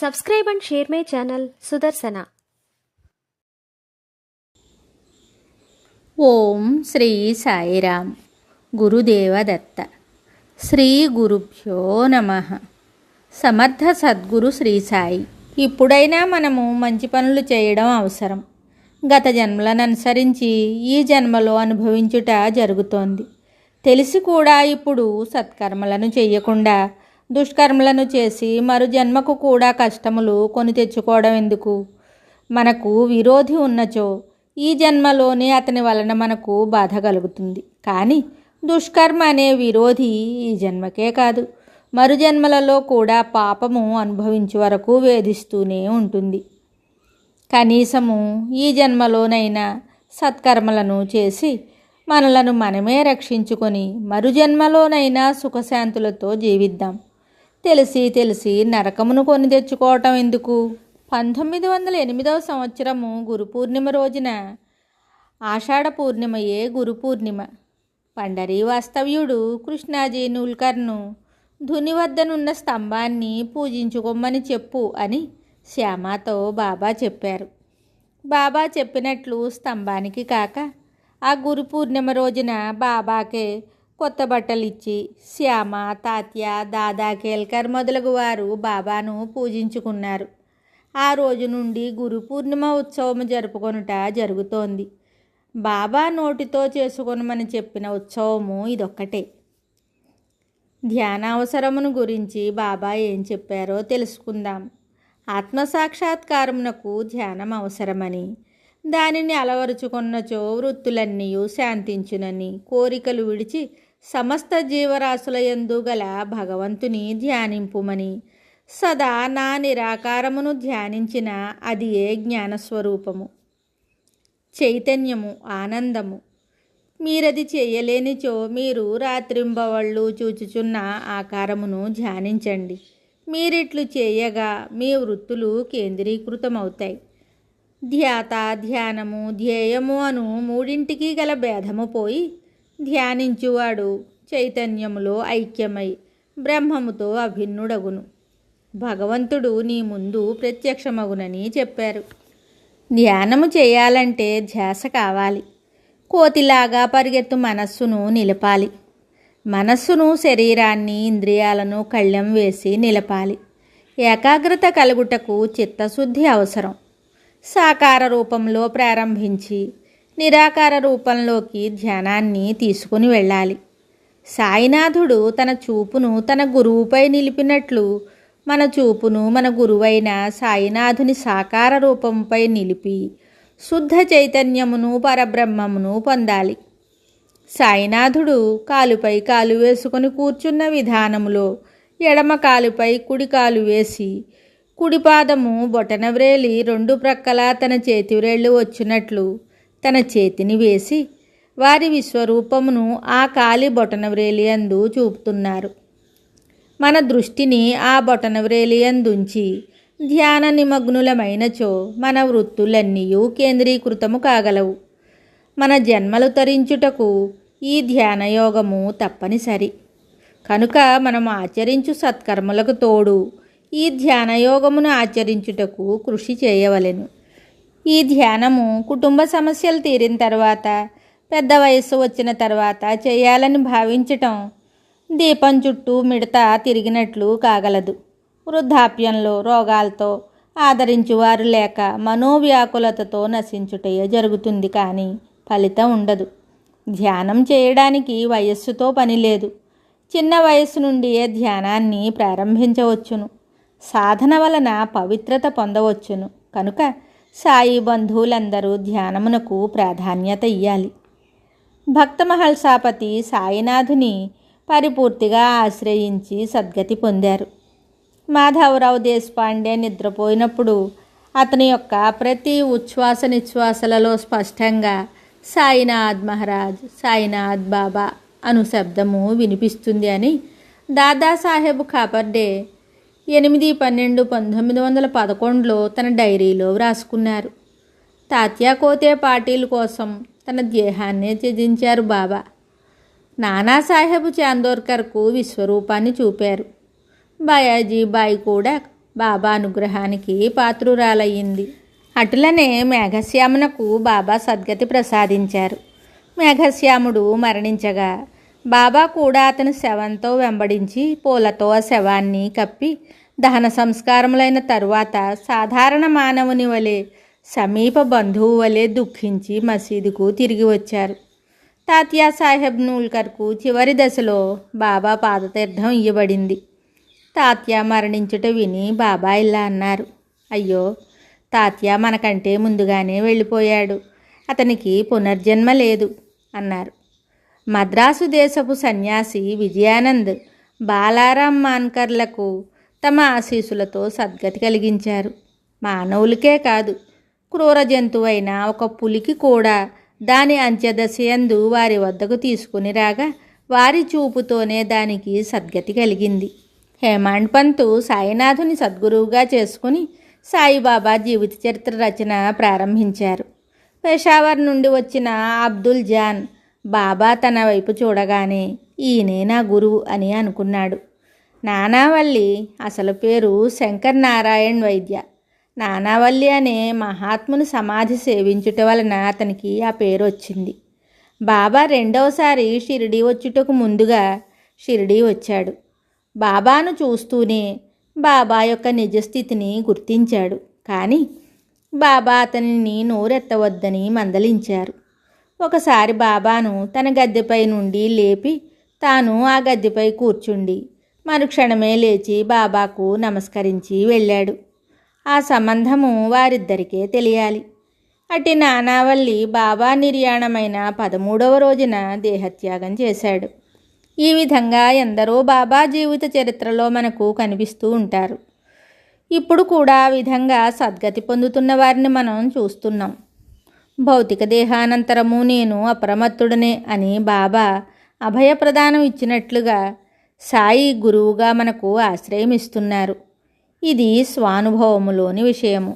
Subscribe and share my channel Sudarsana. ఓం శ్రీ సాయిరామ్. గురుదేవదత్త. శ్రీ గురుభ్యో నమః. సమర్థ సద్గురు శ్రీ సాయి. ఇప్పుడైనా మనము మంచి పనులు చేయడం అవసరం. గత జన్మలను అనుసరించి ఈ జన్మలో అనుభవించుట జరుగుతోంది. తెలిసి కూడా ఇప్పుడు సత్కర్మలను చేయకుండా దుష్కర్మలను చేసి మరు జన్మకు కూడా కష్టములు కొని తెచ్చుకోవడం ఎందుకు? మనకు విరోధి ఉన్నచో ఈ జన్మలోనే అతని వలన మనకు బాధ కలుగుతుంది. కానీ దుష్కర్మ అనే విరోధి ఈ జన్మకే కాదు, మరు జన్మలలో కూడా పాపము అనుభవించే వరకు వేధిస్తూనే ఉంటుంది. కనీసము ఈ జన్మలోనైనా సత్కర్మలను చేసి మనలను మనమే రక్షించుకొని మరు జన్మలోనైనా సుఖశాంతులతో జీవిద్దాం. తెలిసి నరకమును కొని తెచ్చుకోవటం ఎందుకు? 1908 సంవత్సరము గురు పూర్ణిమ రోజున, ఆషాఢ పూర్ణిమయే గురు పూర్ణిమ, పండరీ వాస్తవ్యుడు కృష్ణాజీ నూల్కర్ను ధుని వద్దనున్న స్తంభాన్ని పూజించుకోమని చెప్పు అని శ్యామతో బాబా చెప్పారు. బాబా చెప్పినట్లు స్తంభానికి కాక ఆ గురు పూర్ణిమ రోజున బాబాకే కొత్త బట్టలు ఇచ్చి శ్యామ, తాత్య, దాదా కేల్కర్ మొదలగు వారు బాబాను పూజించుకున్నారు. ఆ రోజు నుండి గురు పూర్ణిమ ఉత్సవం జరుపుకొనుట జరుగుతోంది. బాబా నోటితో చేసుకొనమని చెప్పిన ఉత్సవము ఇదొక్కటే. ధ్యానావసరమును గురించి బాబా ఏం చెప్పారో తెలుసుకుందాం. ఆత్మసాక్షాత్కారమునకు ధ్యానం అవసరమని, దానిని అలవరుచుకున్నచో వృత్తులన్నీ శాంతించునని, కోరికలు విడిచి సమస్త జీవరాశుల యందు గల భగవంతుని ధ్యానింపుమని, సదా నా నిరాకారమును ధ్యానించిన అది ఏ జ్ఞానస్వరూపము, చైతన్యము, ఆనందము. మీరది చేయలేనిచో మీరు రాత్రింబవళ్ళు చూచుచున్న ఆకారమును ధ్యానించండి. మీరిట్లు చేయగా మీ వృత్తులు కేంద్రీకృతమవుతాయి. ధ్యాత, ధ్యానము, ధ్యేయము అను మూడింటికి గల భేదము పోయి ధ్యానించువాడు చైతన్యములో ఐక్యమై బ్రహ్మముతో అభిన్నుడగును. భగవంతుడు నీ ముందు ప్రత్యక్షమగునని చెప్పారు. ధ్యానము చేయాలంటే ధ్యాస కావాలి. కోతిలాగా పరిగెత్తు మనస్సును నిలపాలి. మనస్సును, శరీరాన్ని, ఇంద్రియాలను కళ్ళెం వేసి నిలపాలి. ఏకాగ్రత కలుగుటకు చిత్తశుద్ధి అవసరం. సాకార రూపంలో ప్రారంభించి నిరాకార రూపంలోకి ధ్యానాన్ని తీసుకుని వెళ్ళాలి. సాయినాథుడు తన చూపును తన గురువుపై నిలిపినట్లు మన చూపును మన గురువైన సాయినాథుని సాకార రూపంపై నిలిపి శుద్ధ చైతన్యమును, పరబ్రహ్మమును పొందాలి. సాయినాథుడు కాలుపై కాలు వేసుకొని కూర్చున్న విధానములో ఎడమ కాలుపై కుడి కాలు వేసి, కుడి పాదము బొటనవ్రేలి రెండు ప్రక్కల తన చేతివ్రేళ్ళు వచ్చినట్లు తన చేతిని వేసి వారి విశ్వరూపమును ఆ కాలి బొటనవ్రేలి యందు చూపుతున్నారు. మన దృష్టిని ఆ బొటనవ్రేలి యందుంచి ధ్యాన నిమగ్నులమైనచో మన వృత్తులన్నీ కేంద్రీకృతము కాగలవు. మన జన్మలు తరించుటకు ఈ ధ్యానయోగము తప్పనిసరి. కనుక మనం ఆచరించు సత్కర్మలకు తోడు ఈ ధ్యానయోగమును ఆచరించుటకు కృషి చేయవలెను. ఈ ధ్యానము కుటుంబ సమస్యలు తీరిన తర్వాత, పెద్ద వయస్సు వచ్చిన తర్వాత చేయాలని భావించటం దీపం చుట్టూ మిడత తిరిగినట్లు కాగలదు. వృద్ధాప్యంలో రోగాలతో ఆదరించువారు లేక మనోవ్యాకులతతో నశించుటయే జరుగుతుంది, కానీ ఫలితం ఉండదు. ధ్యానం చేయడానికి వయస్సుతో పని లేదు. చిన్న వయస్సు నుండియే ధ్యానాన్ని ప్రారంభించవచ్చును. సాధన వలన పవిత్రత పొందవచ్చును. కనుక సాయి బంధువులందరూ ధ్యానమునకు ప్రాధాన్యత ఇయ్యాలి. భక్త మహల్సాపతి సాయినాథుని పరిపూర్తిగా ఆశ్రయించి సద్గతి పొందారు. మాధవరావు దేశపాండే నిద్రపోయినప్పుడు అతని యొక్క ప్రతి ఉచ్ఛ్వాస నిశ్వాసలలో స్పష్టంగా సాయినాథ్ మహారాజ్, సాయినాథ్ బాబా అను శబ్దము వినిపిస్తుంది అని దాదాసాహెబ్ ఖాపర్డే 8/12/1911 తన డైరీలో వ్రాసుకున్నారు. తాత్యా కోతే పాటీల్ కోసం తన దేహాన్నే త్యజించారు బాబా. నానాసాహెబ్ చాందోర్కర్కు విశ్వరూపాన్ని చూపారు. బాయాజీ బాయి కూడా బాబా అనుగ్రహానికి పాత్రురాలయ్యింది. అటులనే మేఘశ్యామునకు బాబా సద్గతి ప్రసాదించారు. మేఘశ్యాముడు మరణించగా బాబా కూడా అతని శవంతో వెంబడించి పూలతో ఆ శవాన్ని కప్పి దహన సంస్కారములైన తరువాత సాధారణ మానవుని వలె సమీప బంధువు వలె దుఃఖించి మసీదుకు తిరిగి వచ్చారు. తాత్యా సాహెబ్ నూల్కర్కు చివరి దశలో బాబా పాదతీర్థం ఇవ్వబడింది. తాత్యా మరణించుట విని బాబా ఇలా అన్నారు, అయ్యో, తాత్యా మనకంటే ముందుగానే వెళ్ళిపోయాడు, అతనికి పునర్జన్మ లేదు అన్నారు. మద్రాసు దేశపు సన్యాసి విజయానంద్ బాలారాం మాన్కర్లకు తమ ఆశీస్సులతో సద్గతి కలిగించారు. మానవులకే కాదు, క్రూర జంతువైన ఒక పులికి కూడా దాని అంత్యదశయందు వారి వద్దకు తీసుకుని రాగా వారి చూపుతోనే దానికి సద్గతి కలిగింది. హేమాండ్ పంతు సాయినాథుని సద్గురువుగా చేసుకుని సాయిబాబా జీవిత చరిత్ర రచన ప్రారంభించారు. పెషావర్ నుండి వచ్చిన అబ్దుల్ జాన్ బాబా తన వైపు చూడగానే ఈయనే నా గురువు అని అనుకున్నాడు. నానావల్లి అసలు పేరు శంకర్ నారాయణ్ వైద్య. నానావల్లి అనే మహాత్ముని సమాధి సేవించుట వలన అతనికి ఆ పేరు వచ్చింది. బాబా రెండవసారి షిరిడీ వచ్చుటకు ముందుగా షిరిడీ వచ్చాడు. బాబాను చూస్తూనే బాబా యొక్క నిజస్థితిని గుర్తించాడు. కానీ బాబా అతనిని నోరెత్తవద్దని మందలించారు. ఒకసారి బాబాను తన గద్దెపై నుండి లేపి తాను ఆ గద్దెపై కూర్చుండి మరుక్షణమే లేచి బాబాకు నమస్కరించి వెళ్ళాడు. ఆ సంబంధము వారిద్దరికే తెలియాలి. అట్టి నానావల్లి బాబా నిర్యాణమైన 13వ రోజున దేహత్యాగం చేశాడు. ఈ విధంగా ఎందరో బాబా జీవిత చరిత్రలో మనకు కనిపిస్తూ ఉంటారు. ఇప్పుడు కూడా ఆ విధంగా సద్గతి పొందుతున్న వారిని మనం చూస్తున్నాం. భౌతిక దేహానంతరము నేను అప్రమత్తుడనే అని బాబా అభయప్రదానం ఇచ్చినట్లుగా సాయి గురువుగా మనకు ఆశ్రయం ఇస్తున్నారు. ఇది స్వానుభవములోని విషయము.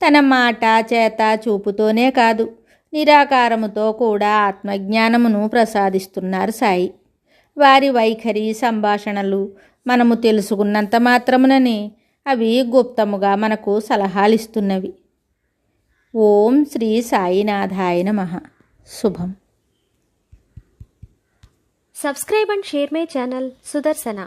తన మాట చేత చూపుతోనే కాదు, నిరాకారముతో కూడా ఆత్మజ్ఞానమును ప్రసాదిస్తున్నారు సాయి. వారి వైఖరి సంభాషణలు మనము తెలుసుకున్నంత మాత్రముననే అవి గుప్తముగా మనకు సలహాలిస్తున్నవి. ఓం శ్రీ సాయినాథాయ నమః. శుభం. Subscribe and share my channel Sudarsana.